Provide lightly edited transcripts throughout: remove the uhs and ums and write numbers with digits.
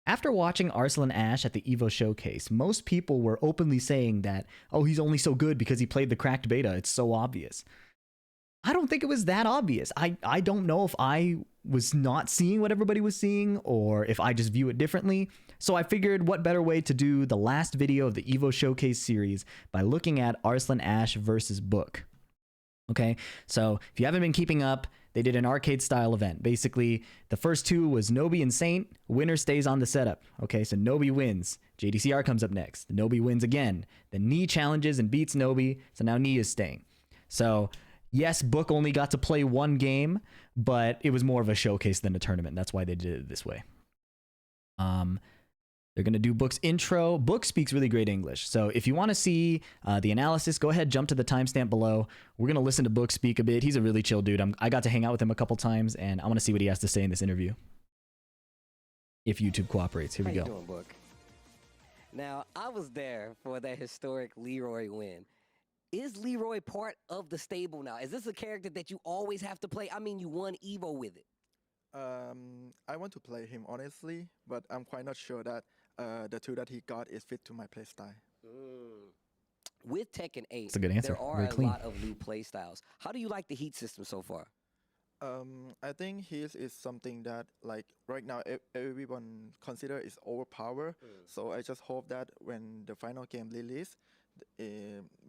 After watching Arslan Ash at the EVO showcase, most people were openly saying that, oh, he's only so good because he played the cracked beta. It's so obvious. I don't think it was that obvious. I don't know if I was not seeing what everybody was seeing or if I just view it differently. So I figured what better way to do the last video of the EVO showcase series by looking at Arslan Ash versus Book. Okay, so if you haven't been keeping up, they did an arcade style event. Basically, the first two was Nobi and Saint. Winner stays on the setup. Okay, so Nobi wins. JDCR comes up next. Nobi wins again. Then Knee challenges and beats Nobi. So now Knee is staying. So yes, Book only got to play one game, but it was more of a showcase than a tournament. That's why they did it this way. They're going to do Book's intro. Book speaks really great English. So if you want to see the analysis, go ahead, jump to the timestamp below. We're going to listen to Book speak a bit. He's a really chill dude. I got to hang out with him a couple times, and I want to see what he has to say in this interview. If YouTube cooperates. Here we go. How you doing, Book? Now, I was there for that historic Leroy win. Is Leroy part of the stable now? Is this a character that you always have to play? I mean, you won EVO with it. I want to play him honestly, but I'm quite not sure that the tool that he got is fit to my playstyle. With Tekken 8, that's a good answer. There are Very clean. lot of new playstyles. How do you like the heat system so far? I think his is something that, like, right now everyone consider is overpowered. So I just hope that when the final game release,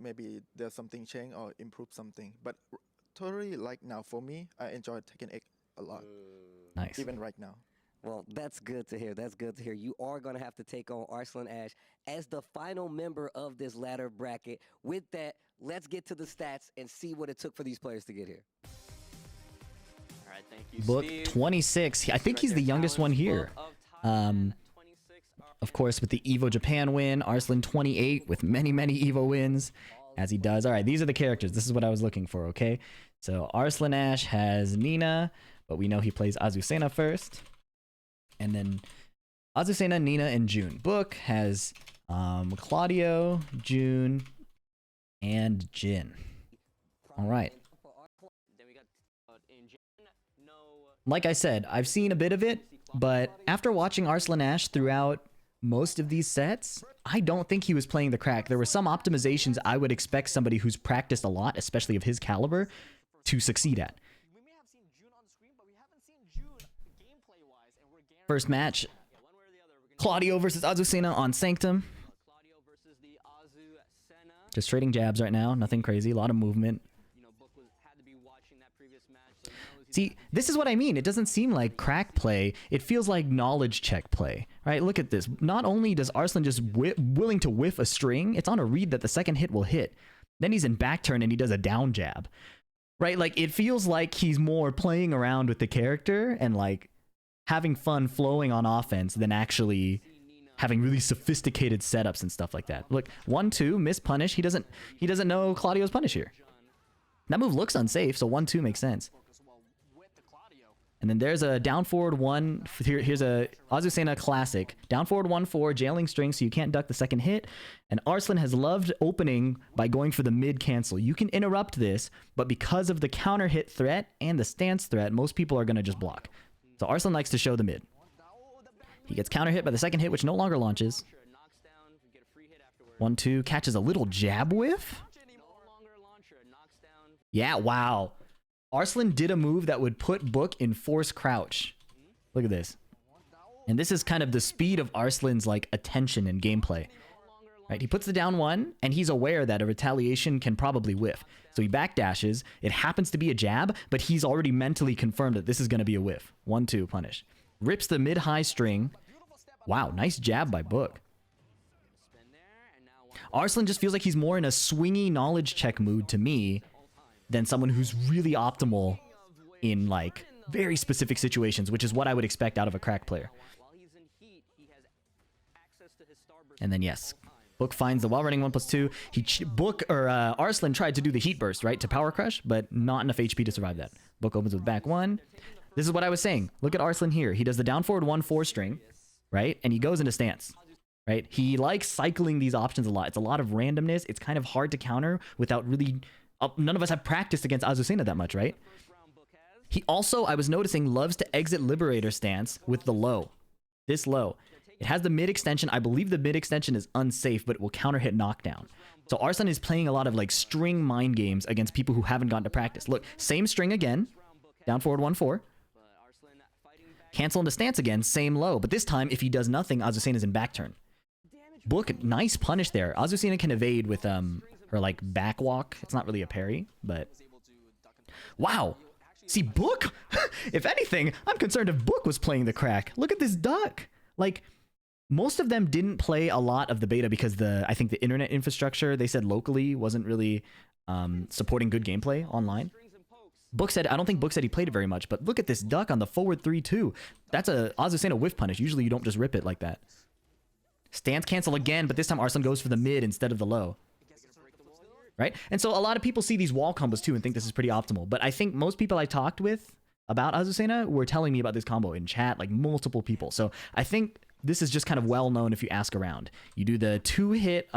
maybe there's something change or improve something. But totally, like, now for me, I enjoy Tekken 8 a lot. Nice. Even right now. Well, that's good to hear. That's good to hear. You are going to have to take on Arslan Ash as the final member of this ladder bracket. With that, let's get to the stats and see what it took for these players to get here. All right, thank you, Book Steve. 26. I think he's the youngest one here. Of course, with the EVO Japan win, Arslan 28 with many, many EVO wins, as he does. All right, these are the characters. This is what I was looking for, okay? So Arslan Ash has Nina, but we know he plays Azucena first. And then Azucena, Nina, and June. Book has Claudio, June, and Jin. All right. Like I said, I've seen a bit of it, but after watching Arslan Ash throughout most of these sets, I don't think he was playing the crack. There were some optimizations I would expect somebody who's practiced a lot, especially of his caliber, to succeed at. First match, Claudio versus Azucena on Sanctum. Just trading jabs right now, nothing crazy, a lot of movement. See, this is what I mean. It doesn't seem like crack play. It feels like knowledge check play, right? Look at this. Not only does Arslan just willing to whiff a string, it's on a read that the second hit will hit. Then he's in back turn and he does a down jab, right? Like, it feels like he's more playing around with the character and like having fun flowing on offense than actually having really sophisticated setups and stuff like that. Look, 1-2, miss punish. He doesn't know Claudio's punish here. That move looks unsafe, so 1-2 makes sense. And then there's a down forward 1. Here's a Azucena classic. Down forward 1-4, jailing string so you can't duck the second hit. And Arslan has loved opening by going for the mid cancel. You can interrupt this, but because of the counter hit threat and the stance threat, most people are going to just block. So Arslan likes to show the mid. He gets counter hit by the second hit, which no longer launches. 1-2, catches a little jab whiff. Yeah, wow. Arslan did a move that would put Book in force crouch. Look at this. And this is kind of the speed of Arslan's like attention and gameplay. Right? He puts the down 1, and he's aware that a retaliation can probably whiff. So he backdashes. It happens to be a jab, but he's already mentally confirmed that this is going to be a whiff. 1-2, punish. Rips the mid-high string. Wow, nice jab by Book. Arslan just feels like he's more in a swingy knowledge check mood to me than someone who's really optimal in like very specific situations, which is what I would expect out of a crack player. And then yes, Book finds the while running 1+2. Arslan tried to do the heat burst, right, to power crush, but not enough HP to survive that. Book opens with back 1. This is what I was saying. Look at Arslan here. He does the down forward 1-4 string, right, and he goes into stance. Right? He likes cycling these options a lot. It's a lot of randomness. It's kind of hard to counter without really... none of us have practiced against Azucena that much, right? He also, I was noticing, loves to exit Liberator stance with the low. This low. It has the mid extension. I believe the mid extension is unsafe, but it will counter hit knockdown. So Arslan is playing a lot of like string mind games against people who haven't gotten to practice. Look, same string again. Down forward 1-4. Cancel into stance again, same low. But this time, if he does nothing, Azucena is in back turn. Book, nice punish there. Azucena can evade with her like back walk. It's not really a parry, but wow. See, Book, if anything, I'm concerned if Book was playing the crack. Look at this duck. Like, most of them didn't play a lot of the beta because I think the internet infrastructure, they said locally, wasn't really supporting good gameplay online. Book said, I don't think Book said he played it very much, but look at this duck on the forward 3-2. That's a Azucena whiff punish. Usually you don't just rip it like that. Stance cancel again, but this time Arslan goes for the mid instead of the low. Right? And so a lot of people see these wall combos too and think this is pretty optimal. But I think most people I talked with about Azucena were telling me about this combo in chat, like multiple people. So I think this is just kind of well known if you ask around. You do the 2-hit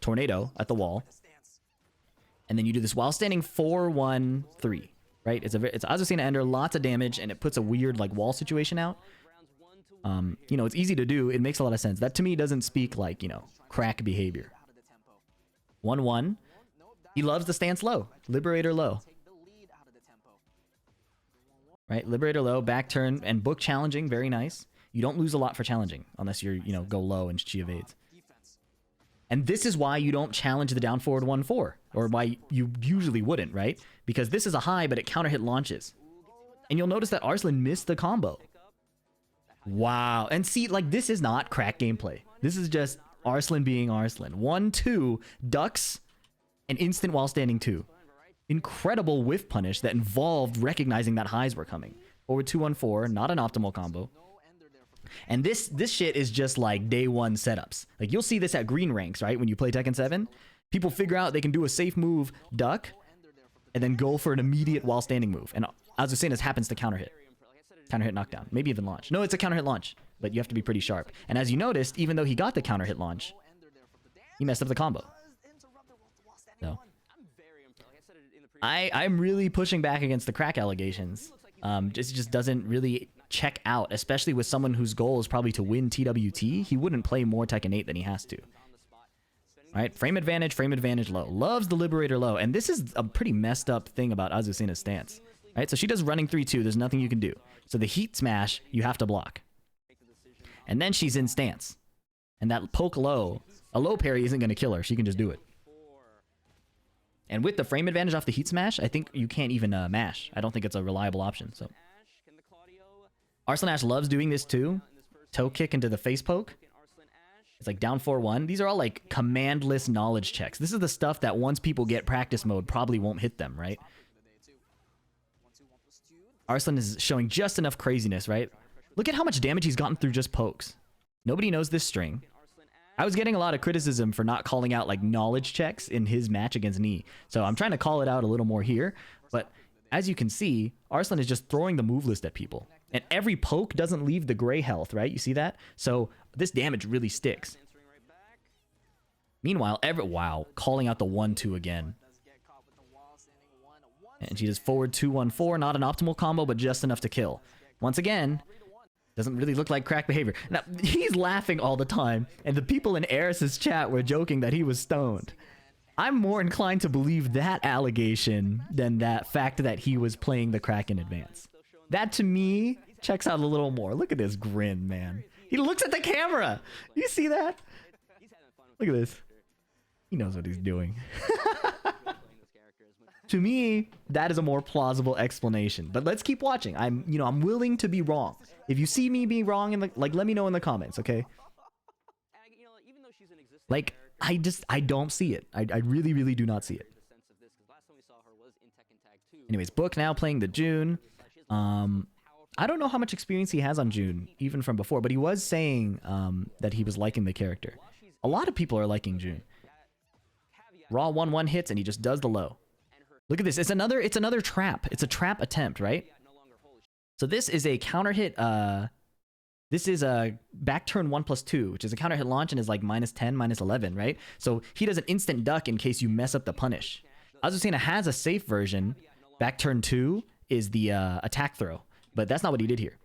tornado at the wall. And then you do this while standing 4-1-3, right? It's Azucena Ender, lots of damage, and it puts a weird like wall situation out. You know, it's easy to do. It makes a lot of sense. That to me doesn't speak like, you know, crack behavior. 1-1. He loves the stance low. Liberator low. Right? Liberator low, back turn, and Book challenging. Very nice. You don't lose a lot for challenging unless you're, you know, go low and she evades. And this is why you don't challenge the down forward 1-4, or why you usually wouldn't, right? Because this is a high, but it counter hit launches. And you'll notice that Arslan missed the combo. Wow. And see, like, this is not crack gameplay. This is just Arslan being Arslan. 1-2, ducks, and instant while standing 2. Incredible whiff punish that involved recognizing that highs were coming. Forward 2-1-4, not an optimal combo. And this shit is just like day one setups. Like you'll see this at green ranks, right? When you play Tekken 7, people figure out they can do a safe move, duck, and then go for an immediate while standing move. And Azucena's happens to counter hit. Counter hit knockdown. Maybe even launch. No, it's a counter hit launch, but you have to be pretty sharp. And as you noticed, even though he got the counter hit launch, he messed up the combo. So I'm really pushing back against the crack allegations. It just doesn't really check out, especially with someone whose goal is probably to win TWT. He wouldn't play more Tekken 8 than he has to. All right, frame advantage low. Loves the Liberator low. And this is a pretty messed up thing about Azucena's stance. All right, so she does running 3-2. There's nothing you can do. So the heat smash, you have to block. And then she's in stance. And that poke low, a low parry isn't going to kill her. She can just do it. And with the frame advantage off the heat smash, I think you can't even mash. I don't think it's a reliable option. So Arslan Ash loves doing this too. Toe kick into the face poke. It's like down 4-1. These are all like commandless knowledge checks. This is the stuff that once people get practice mode probably won't hit them, right? Arslan is showing just enough craziness, right? Look at how much damage he's gotten through just pokes. Nobody knows this string. I was getting a lot of criticism for not calling out like knowledge checks in his match against Knee. So I'm trying to call it out a little more here. But as you can see, Arslan is just throwing the move list at people. And every poke doesn't leave the gray health, right? You see that? So this damage really sticks. Meanwhile, wow, calling out the 1-2 again. And she does forward 2-1-4. Not an optimal combo, but just enough to kill. Once again, doesn't really look like crack behavior. Now, he's laughing all the time, and the people in Eris's chat were joking that he was stoned. I'm more inclined to believe that allegation than that fact that he was playing the crack in advance. That, to me, checks out a little more. Look at this grin, man. He looks at the camera! You see that? Look at this. He knows what he's doing. To me, that is a more plausible explanation. But let's keep watching. I'm willing to be wrong. If you see me being wrong, let me know in the comments, okay? Like, I don't see it. I really, really do not see it. Anyways, Book now playing the June. I don't know how much experience he has on June, even from before, but he was saying that he was liking the character. A lot of people are liking June. Raw 1-1 hits, and he just does the low. Look at this. It's another trap. It's a trap attempt, right? So this is a counter hit. This is a back turn 1+2, which is a counter hit launch and is like -10, -11, right? So he does an instant duck in case you mess up the punish. Azucena has a safe version. Back turn 2 is the attack throw, but that's not what he did here.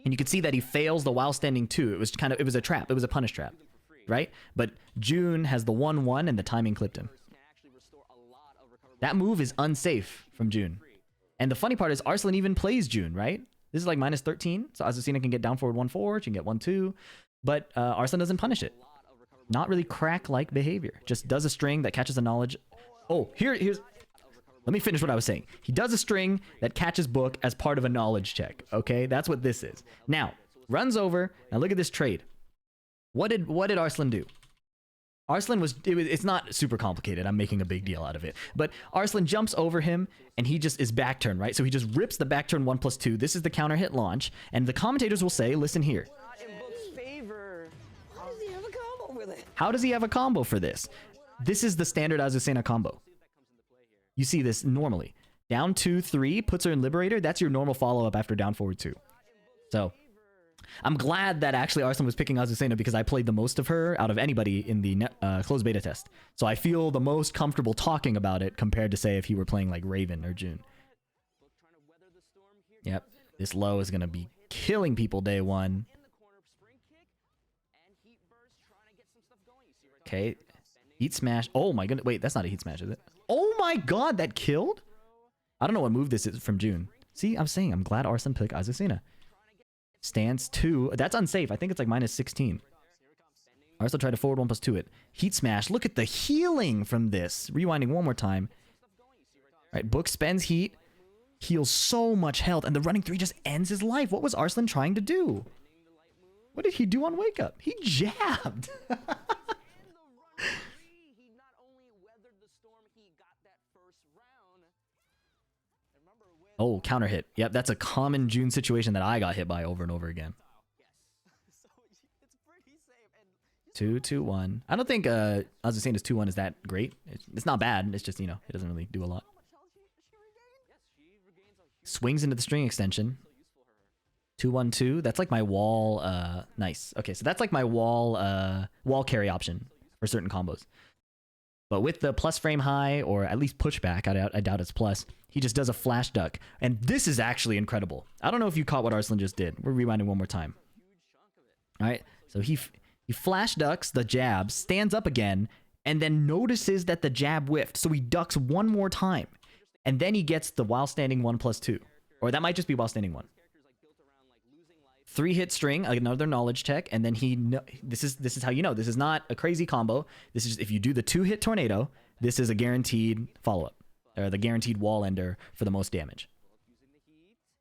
And you could see that he fails the while standing 2. It was a trap. It was a punish trap, right? But June has the 1-1 and the timing clipped him. That move is unsafe from June. And the funny part is Arslan even plays June, right? This is like minus 13. So Azucena can get down forward 1-4. She can get 1-2. But Arslan doesn't punish it. Not really crack-like behavior. Just does a string that catches a knowledge. Oh, here's... Let me finish what I was saying. He does a string that catches Book as part of a knowledge check. Okay, that's what this is. Now, runs over. Now look at this trade. What did Arslan do? Arslan it's not super complicated. I'm making a big deal out of it. But Arslan jumps over him, and he just is back turn, right? So he just rips the back turn 1+2. This is the counter hit launch. And the commentators will say, listen here. How does he have a combo with it? How does he have a combo for this? This is the standard Azucena combo. You see this normally. Down 2-3, puts her in Liberator. That's your normal follow-up after down forward 2. So, I'm glad that actually Arslan was picking Azucena because I played the most of her out of anybody in the closed beta test. So I feel the most comfortable talking about it compared to, say, if he were playing like Raven or June. Yep. This low is going to be killing people day 1. Okay. Heat smash. Oh my goodness. Wait, that's not a heat smash, is it? Oh my god, that killed? I don't know what move this is from June. See, I'm saying I'm glad Arslan picked Azucena. Stance 2. That's unsafe. I think it's like minus 16. Arslan tried to forward 1+2 it. Heat smash. Look at the healing from this. Rewinding one more time. Alright, Book spends heat. Heals so much health. And the running 3 just ends his life. What was Arslan trying to do? What did he do on wake up? He jabbed. Oh, counter hit. Yep, that's a common June situation that I got hit by over and over again. 2-2-1. I don't think Azucena's 2-1 is that great. It's not bad. It's just, you know, it doesn't really do a lot. Swings into the string extension. 2-1-2. That's like my wall. Nice. Okay, so that's like my wall carry option for certain combos. But with the plus frame high, or at least pushback, I doubt it's plus, he just does a flash duck. And this is actually incredible. I don't know if you caught what Arslan just did. We're rewinding one more time. Alright, so he flash ducks the jab, stands up again, and then notices that the jab whiffed. So he ducks one more time. And then he gets the while standing 1+2. Or that might just be while standing 1. 3-hit string, another knowledge check, and then this is how you know. This is not a crazy combo. This is if you do the 2-hit tornado, this is a guaranteed follow-up. Or the guaranteed wall ender for the most damage.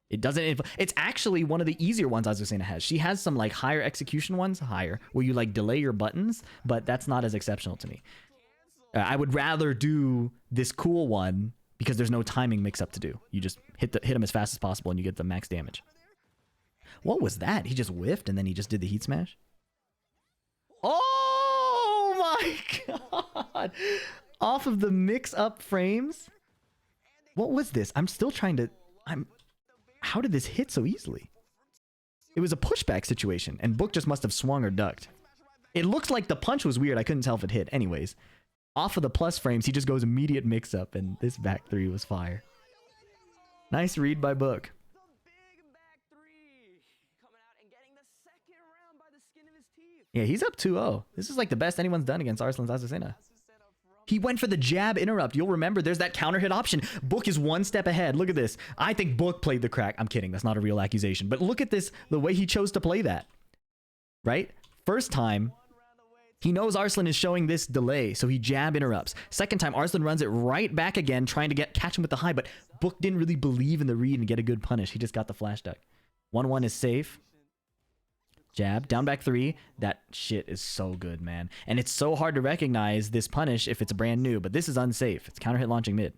It doesn't... It's actually one of the easier ones Azucena has. She has some like higher execution ones, where you like delay your buttons, but that's not as exceptional to me. I would rather do this cool one because there's no timing mix-up to do. You just hit him as fast as possible and you get the max damage. What was that? He just whiffed and then he just did the heat smash? Oh my god! Off of the mix-up frames? What was this? I'm still trying to... How did this hit so easily? It was a pushback situation, and Book just must have swung or ducked. It looked like the punch was weird. I couldn't tell if it hit. Anyways, off of the plus frames, he just goes immediate mix-up, and this back 3 was fire. Nice read by Book. Yeah, he's up 2-0. This is like the best anyone's done against Arslan's Azucena. He went for the jab interrupt. You'll remember there's that counter hit option. Book is one step ahead. Look at this. I think Book played the crack. I'm kidding. That's not a real accusation. But look at this, the way he chose to play that. Right? First time, he knows Arslan is showing this delay, so he jab interrupts. Second time, Arslan runs it right back again, trying to catch him with the high, but Book didn't really believe in the read and get a good punish. He just got the flash duck. 1-1 is safe. Jab, down back 3. That shit is so good, man. And it's so hard to recognize this punish if it's brand new, but this is unsafe. It's counter hit launching mid.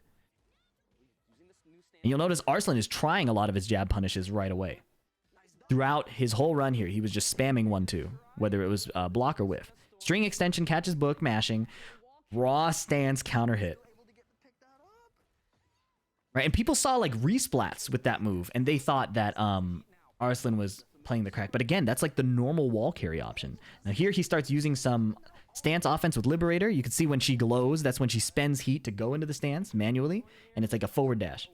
And you'll notice Arslan is trying a lot of his jab punishes right away. Throughout his whole run here, he was just spamming 1-2, whether it was block or whiff. String extension catches Book, mashing. Raw stance counter hit. Right, and people saw like resplats with that move, and they thought that Arslan was playing the crack. But again, that's like the normal wall carry option. Now here he starts using some stance offense with Liberator. You can see when she glows, that's when she spends heat to go into the stance manually, and it's like a forward dash.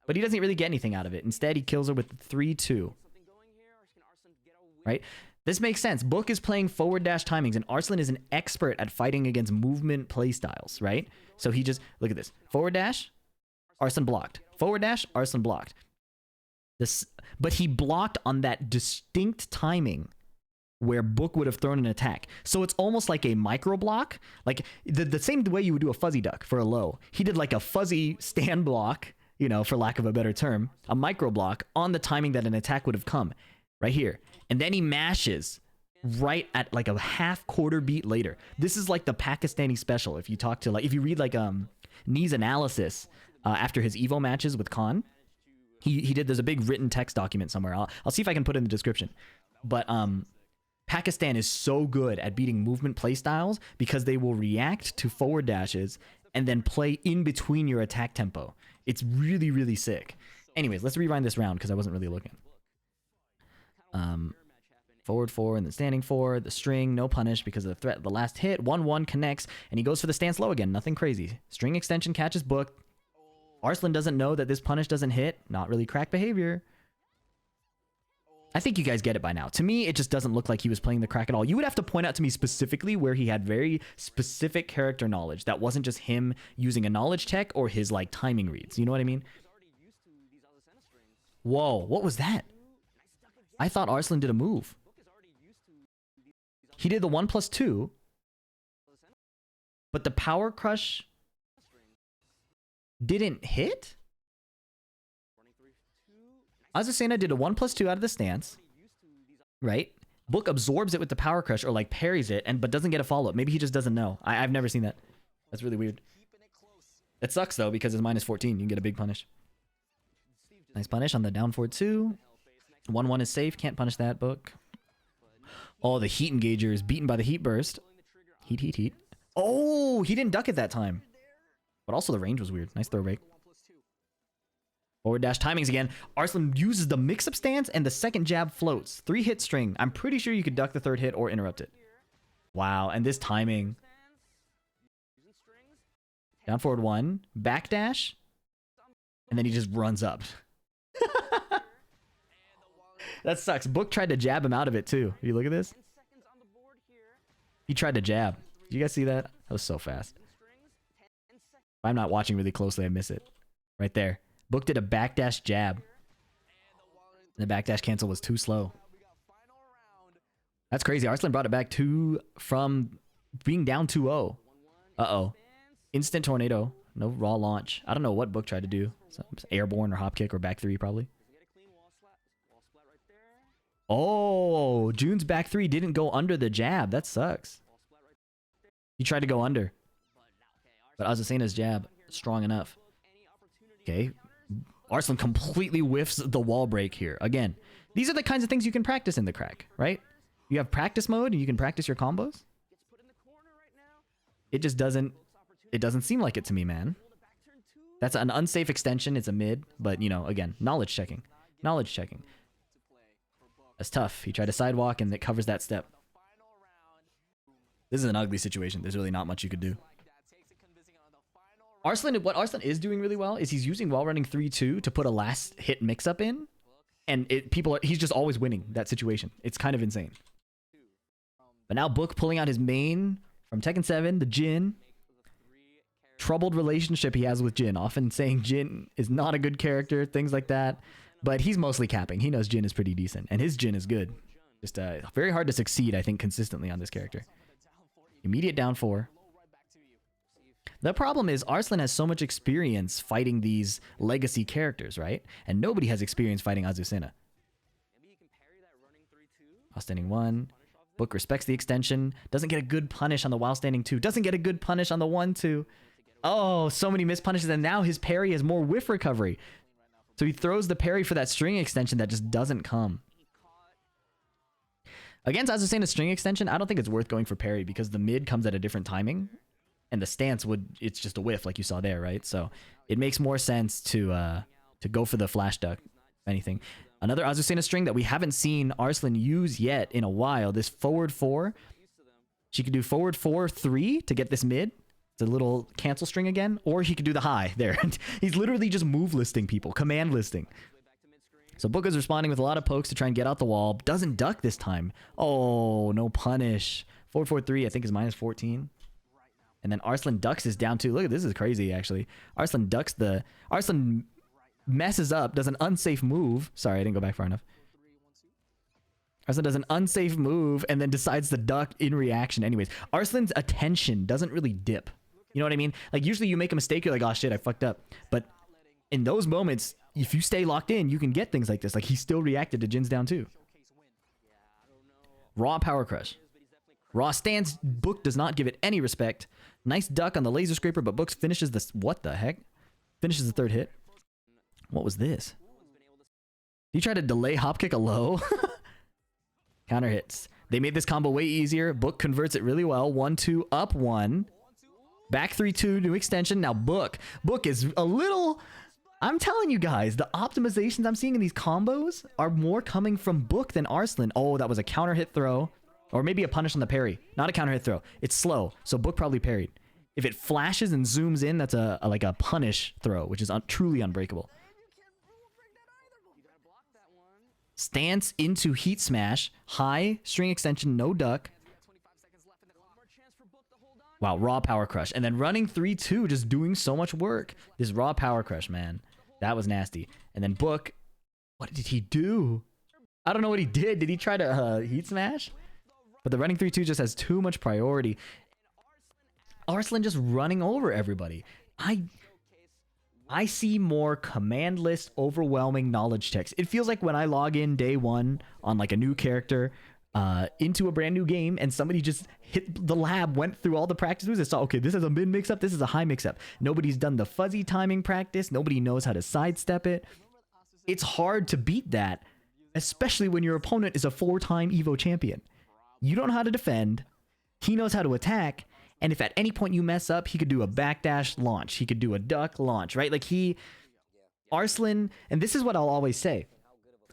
But he doesn't really get anything out of it. Instead, he kills her with 3-2. right? This makes sense. Book is playing forward dash timings, and Arslan is an expert at fighting against movement playstyles, right? So he just, look at this. Forward dash, Arslan blocked. Forward dash, Arslan blocked. But he blocked on that distinct timing where Book would have thrown an attack. So it's almost like a micro block, like the same way you would do a fuzzy duck for a low. He did like a fuzzy stand block, you know, for lack of a better term, a micro block on the timing that an attack would have come right here. And then he mashes right at like a half quarter beat later. This is like the Pakistani special. If you talk to, like, if you read like Knee's analysis after his Evo matches with Khan, he did, there's a big written text document somewhere. I'll see if I can put it in the description. But Pakistan is so good at beating movement playstyles because they will react to forward dashes and then play in between your attack tempo. It's really, really sick. Anyways, let's rewind this round because I wasn't really looking. Forward 4 and then standing 4. The string, no punish because of the threat. The last hit, 1-1 connects, and he goes for the stance low again. Nothing crazy. String extension catches Book. Arslan doesn't know that this punish doesn't hit. Not really crack behavior. I think you guys get it by now. To me, it just doesn't look like he was playing the crack at all. You would have to point out to me specifically where he had very specific character knowledge. That wasn't just him using a knowledge check or his like timing reads. You know what I mean? Whoa, what was that? I thought Arslan did a move. He did the 1+2, but the power crush didn't hit? Azucena did a 1+2 out of the stance, right? Book absorbs it with the power crush or like parries it, but doesn't get a follow-up. Maybe he just doesn't know. I've never seen that. That's really weird. It sucks though because it's -14. You can get a big punish. Nice punish on the down forward 2. 1-1 is safe. Can't punish that, Book. Oh, the heat engager is beaten by the heat burst. Heat. Oh, he didn't duck it that time. But also the range was weird. Nice throw break. Forward dash timings again. Arslan uses the mix-up stance and the second jab floats. 3-hit string. I'm pretty sure you could duck the third hit or interrupt it. Wow, and this timing. Down forward 1. Back dash. And then he just runs up. That sucks. Book tried to jab him out of it too. You look at this. He tried to jab. Did you guys see that? That was so fast. If I'm not watching really closely, I miss it. Right there. Book did a backdash jab. And the backdash cancel was too slow. That's crazy. Arslan brought it back from being down 2-0. Uh-oh. Instant tornado. No raw launch. I don't know what Book tried to do. Some airborne or hop kick or back 3 probably. Oh, June's back 3 didn't go under the jab. That sucks. He tried to go under. But Azucena's jab, strong enough. Okay. Arslan completely whiffs the wall break here. Again, these are the kinds of things you can practice in the crack, right? You have practice mode and you can practice your combos. It just doesn't seem like it to me, man. That's an unsafe extension. It's a mid, but you know, again, knowledge checking. Knowledge checking. That's tough. He tried to sidewalk and it covers that step. This is an ugly situation. There's really not much you could do. What Arslan is doing really well is he's using while running 3-2 to put a last hit mix-up in. And he's just always winning that situation. It's kind of insane. But now Book pulling out his main from Tekken 7, the Jin. Troubled relationship he has with Jin. Often saying Jin is not a good character, things like that. But he's mostly capping. He knows Jin is pretty decent. And his Jin is good. Just very hard to succeed, I think, consistently on this character. Immediate down 4. The problem is Arslan has so much experience fighting these legacy characters, right? And nobody has experience fighting Azucena. While standing 1. Book respects the extension. Doesn't get a good punish on the while standing 2. Doesn't get a good punish on the 1-2. Oh, so many missed punishes. And now his parry has more whiff recovery. So he throws the parry for that string extension that just doesn't come. Against Azucena's string extension, I don't think it's worth going for parry because the mid comes at a different timing. And the stance it's just a whiff like you saw there, right? So it makes more sense to go for the flash duck, if anything. Another Azucena string that we haven't seen Arslan use yet in a while, this forward 4. She could do forward 4-3 to get this mid. It's a little cancel string again. Or he could do the high there. He's literally just move listing people, command listing. So Book is responding with a lot of pokes to try and get out the wall. Doesn't duck this time. Oh, no punish. 443, I think, is minus 14. And then Arslan ducks his down 2. Look at this, is crazy, actually. Arslan ducks the... Arslan messes up, does an unsafe move. Sorry, I didn't go back far enough. Arslan does an unsafe move and then decides to duck in reaction anyways. Arslan's attention doesn't really dip. You know what I mean? Like, usually you make a mistake, you're like, oh shit, I fucked up. But in those moments, if you stay locked in, you can get things like this. Like, he still reacted to Jin's down 2. Raw power crush. Raw stands. Book does not give it any respect. Nice duck on the laser scraper, but Book finishes this. What the heck? Finishes the third hit. What was this? He tried to delay hop kick a low. Counter hits. They made this combo way easier. Book converts it really well. 1-2, up 1. Back 3-2, new extension. Now Book. Book is a little... I'm telling you guys, the optimizations I'm seeing in these combos are more coming from Book than Arslan. Oh, that was a counter hit throw. Or maybe a punish on the parry. Not a counter hit throw. It's slow, so Book probably parried. If it flashes and zooms in, that's like a punish throw, which is truly unbreakable. Stance into heat smash. High, string extension, no duck. Wow, raw power crush. And then running 3-2, just doing so much work. This raw power crush, man. That was nasty. And then Book, what did he do? I don't know what he did. Did he try to heat smash? But the running 3-2 just has too much priority. Arslan just running over everybody. I see more command list overwhelming knowledge checks. It feels like when I log in day one on like a new character into a brand new game and somebody just hit the lab, went through all the practice moves and saw, okay, this is a mid mix up, this is a high mix up. Nobody's done the fuzzy timing practice. Nobody knows how to sidestep it. It's hard to beat that, especially when your opponent is a 4-time Evo champion. You don't know how to defend. He knows how to attack. And if at any point you mess up, he could do a backdash launch. He could do a duck launch, right? Like Arslan, and this is what I'll always say.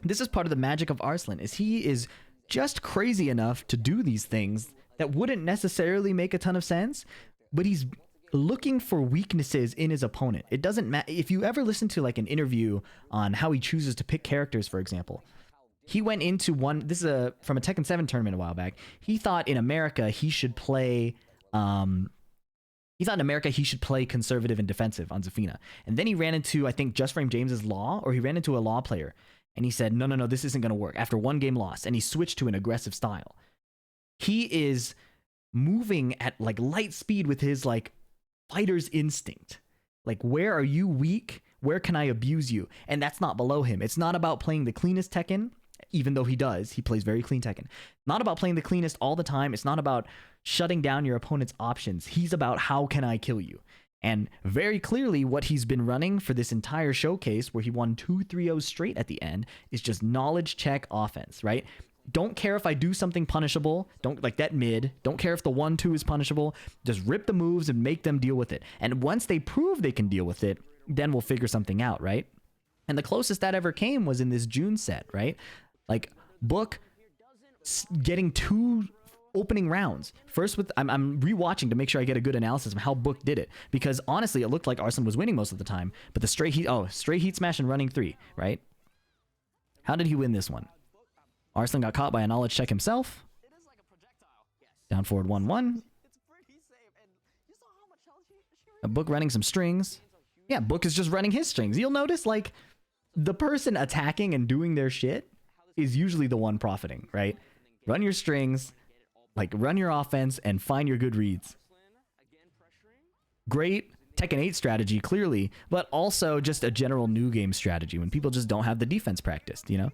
This is part of the magic of Arslan, is he is just crazy enough to do these things that wouldn't necessarily make a ton of sense, but he's looking for weaknesses in his opponent. It doesn't matter. If you ever listen to like an interview on how he chooses to pick characters, for example, he went into this is from a Tekken 7 tournament a while back. He thought in America he should play conservative and defensive on Zafina. And then he ran into, I think, Just Frame James's Law, or he ran into a Law player. And he said, no, this isn't going to work. After one game loss. And he switched to an aggressive style. He is moving at like light speed with his like fighter's instinct. Like, where are you weak? Where can I abuse you? And that's not below him. It's not about playing the cleanest Tekken, even though he does. He plays very clean Tekken. Not about playing the cleanest all the time. It's not about shutting down your opponent's options. He's about how can I kill you? And very clearly what he's been running for this entire showcase, where he won 2 3-0s straight at the end, is just knowledge check offense, right? Don't care if I do something punishable. Don't like that mid. Don't care if the 1-2 is punishable. Just rip the moves and make them deal with it. And once they prove they can deal with it, then we'll figure something out, right? And the closest that ever came was in this June set, right? Like Book getting 2 opening rounds. First with, I'm rewatching to make sure I get a good analysis of how Book did it, because honestly it looked like Arslan was winning most of the time, but the straight heat smash and running 3, right? How did he win this one? Arslan got caught by a knowledge check himself. Down forward 1-1. A Book running some strings. Yeah, Book is just running his strings. You'll notice like the person attacking and doing their shit is usually the one profiting, right? Run your strings, like run your offense and find your good reads. Great Tekken 8 strategy, clearly, but also just a general new game strategy when people just don't have the defense practiced, you know?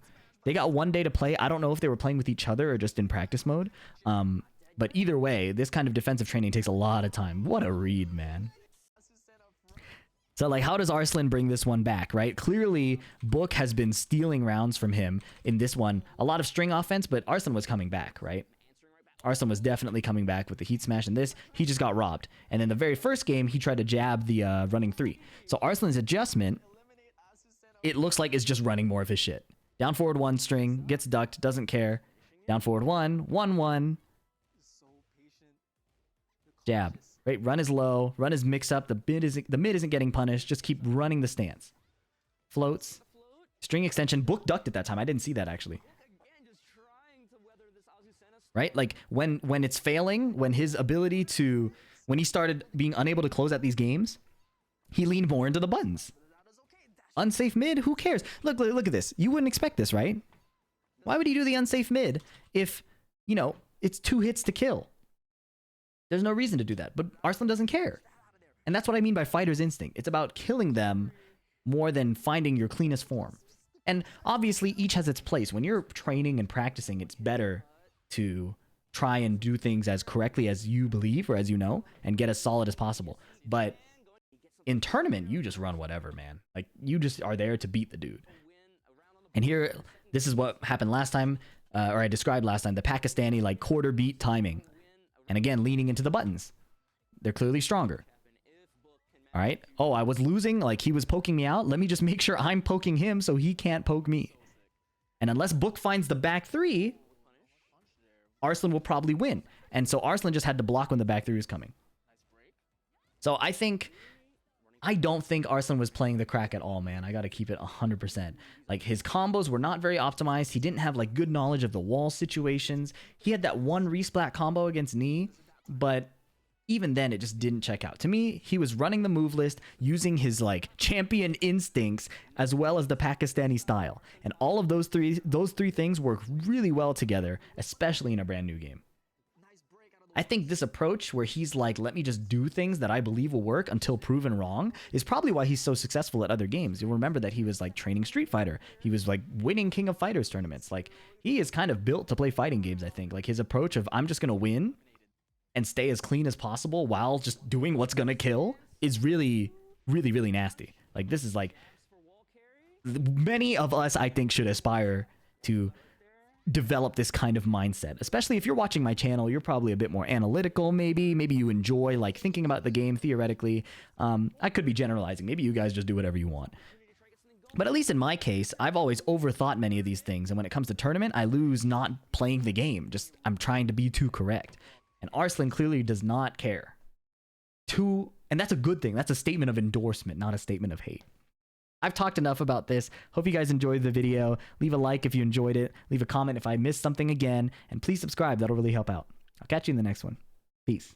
They got one day to play. I don't know if they were playing with each other or just in practice mode. But either way, this kind of defensive training takes a lot of time. What a read, man. So, like, how does Arslan bring this one back, right? Clearly, Book has been stealing rounds from him in this one. A lot of string offense, but Arslan was coming back, right? Arslan was definitely coming back with the heat smash, and this, he just got robbed. And in the very first game, he tried to jab the running 3. So Arslan's adjustment, it looks like is just running more of his shit. Down forward 1 string, gets ducked, doesn't care. Down forward 1, 1-1. Jab. Right, run is low, run is mix up, the mid isn't getting punished, just keep running the stance. Floats. String extension. Book ducked at that time. I didn't see that actually. Right? Like when it's failing, when his ability to, when he started being unable to close out these games, he leaned more into the buttons. Unsafe mid? Who cares? Look at this. You wouldn't expect this, right? Why would he do the unsafe mid if, you know, it's 2 hits to kill? There's no reason to do that. But Arslan doesn't care. And that's what I mean by fighter's instinct. It's about killing them more than finding your cleanest form. And obviously, each has its place. When you're training and practicing, it's better to try and do things as correctly as you believe or as you know and get as solid as possible. But in tournament, you just run whatever, man. Like, you just are there to beat the dude. And here, this is what happened last time, or I described last time, the Pakistani, like, quarter beat timing. And again, leaning into the buttons. They're clearly stronger. All right. Oh, I was losing. Like, he was poking me out. Let me just make sure I'm poking him so he can't poke me. And unless Book finds the back 3, Arslan will probably win. And so Arslan just had to block when the back 3 was coming. So I don't think Arslan was playing the crack at all, man. I got to keep it 100%. Like, his combos were not very optimized. He didn't have, like, good knowledge of the wall situations. He had that one resplat combo against Knee, but even then, it just didn't check out. To me, he was running the move list, using his, like, champion instincts as well as the Pakistani style. And all of those three things work really well together, especially in a brand new game. I think this approach where he's like, let me just do things that I believe will work until proven wrong, is probably why he's so successful at other games. You'll remember that he was, like, training Street Fighter. He was, like, winning King of Fighters tournaments. Like, he is kind of built to play fighting games, I think. Like, his approach of, I'm just going to win and stay as clean as possible while just doing what's going to kill is really, really, really nasty. Like, this is, like, many of us, I think, should aspire to develop this kind of mindset. Especially if you're watching my channel, you're probably a bit more analytical, maybe you enjoy, like, thinking about the game theoretically. I could be generalizing. Maybe you guys just do whatever you want. But at least in my case, I've always overthought many of these things, and when it comes to tournament, I lose not playing the game. Just, I'm trying to be too correct. And Arslan clearly does not care. And that's a good thing. That's a statement of endorsement, not a statement of hate. I've talked enough about this. Hope you guys enjoyed the video. Leave a like if you enjoyed it. Leave a comment if I missed something again. And please subscribe. That'll really help out. I'll catch you in the next one. Peace.